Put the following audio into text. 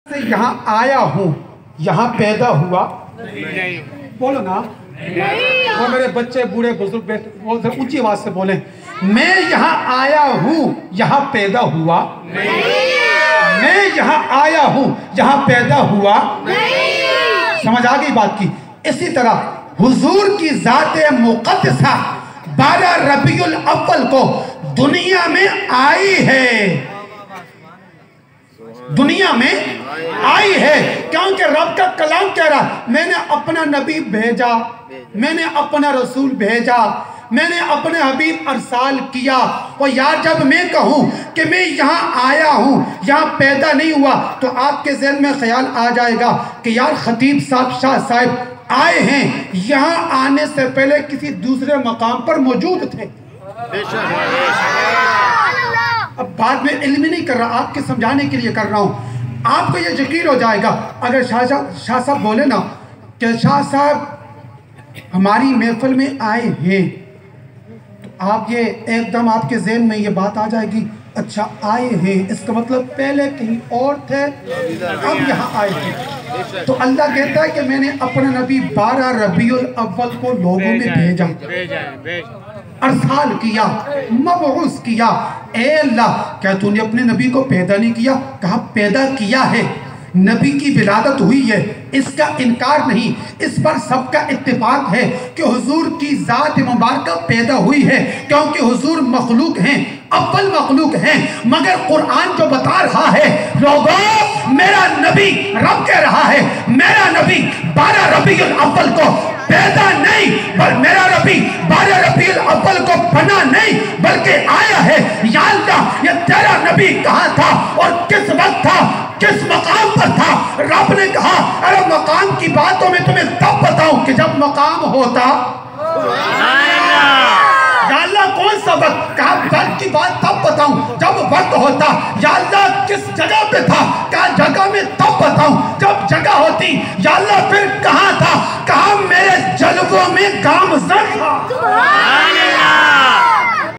سے یہاں آیا ہوں، یہاں پیدا ہوا بولو نا، وہ میرے بچے بوڑھے بزرگ اونچی آواز سے بولیں، میں یہاں آیا ہوں یہاں پیدا ہوا، میں یہاں آیا ہوں یہاں پیدا ہوا، سمجھ آ گئی بات کی۔ اسی طرح حضور کی ذات مقدسہ 12 ربیع الاول کو دنیا میں آئی ہے، دنیا میں آئی ہے، کیونکہ رب کا کلام کہہ رہا میں نے اپنا نبی بھیجا، میں نے اپنا رسول بھیجا، میں نے اپنے حبیب ارسال کیا۔ اور یار جب میں کہوں کہ میں یہاں آیا ہوں یہاں پیدا نہیں ہوا تو آپ کے ذہن میں خیال آ جائے گا کہ یار خطیب صاحب شاہ صاحب آئے ہیں، یہاں آنے سے پہلے کسی دوسرے مقام پر موجود تھے۔ اب بعد میں علم نہیں کر رہا، آپ کے سمجھانے کے لیے کر رہا ہوں، آپ کو یہ یقین ہو جائے گا اگر شاہ صاحب بولے نا کہ شاہ صاحب ہماری محفل میں آئے ہیں تو آپ یہ ایک دم آپ کے ذہن میں یہ بات آ جائے گی، اچھا آئے ہیں اس کا مطلب پہلے کہیں اور تھے اب یہاں آئے ہیں۔ تو اللہ کہتا ہے کہ میں نے اپنا نبی 12 ربیع الاول کو لوگوں میں بھیجا، ارسال کیا، مبعوث کیا۔ اے اللہ کیا تو نے اپنے نبی کو پیدا نہیں کیا؟ کہا پیدا کیا ہے، نبی کی ولادت ہوئی ہے، اس کا انکار نہیں، اس پر سب کا اتفاق ہے کہ حضور کی ذات مبارکہ پیدا ہوئی ہے، کیونکہ حضور مخلوق ہیں، اول مخلوق ہیں، مگر قرآن جو بتا رہا ہے لوگوں میرا نبی، رب کہہ رہا ہے میرا نبی 12 ربیع الاول کو پیدا نہیں، بل میرا ربی 12 ربیع الاول کو بنا نہیں بلکہ آیا ہے۔ یا اللہ یہ تیرا نبی کہاں تھا اور کس وقت تھا، کس مقام پر تھا؟ رب نے کہا ارے مقام کی باتوں میں تمہیں تب بتاؤں کہ جب مقام ہوتا۔ یا اللہ کون سا وقت؟ کہا وقت کی بات تب بتاؤں جب وقت ہوتا۔ یا اللہ کس جگہ پہ تھا؟ کہا جگہ میں تب بتاؤں جب جگہ ہوتی۔ یا اللہ پھر کہاں تھا؟ کہا میرے جلووں میں گامزن تھا۔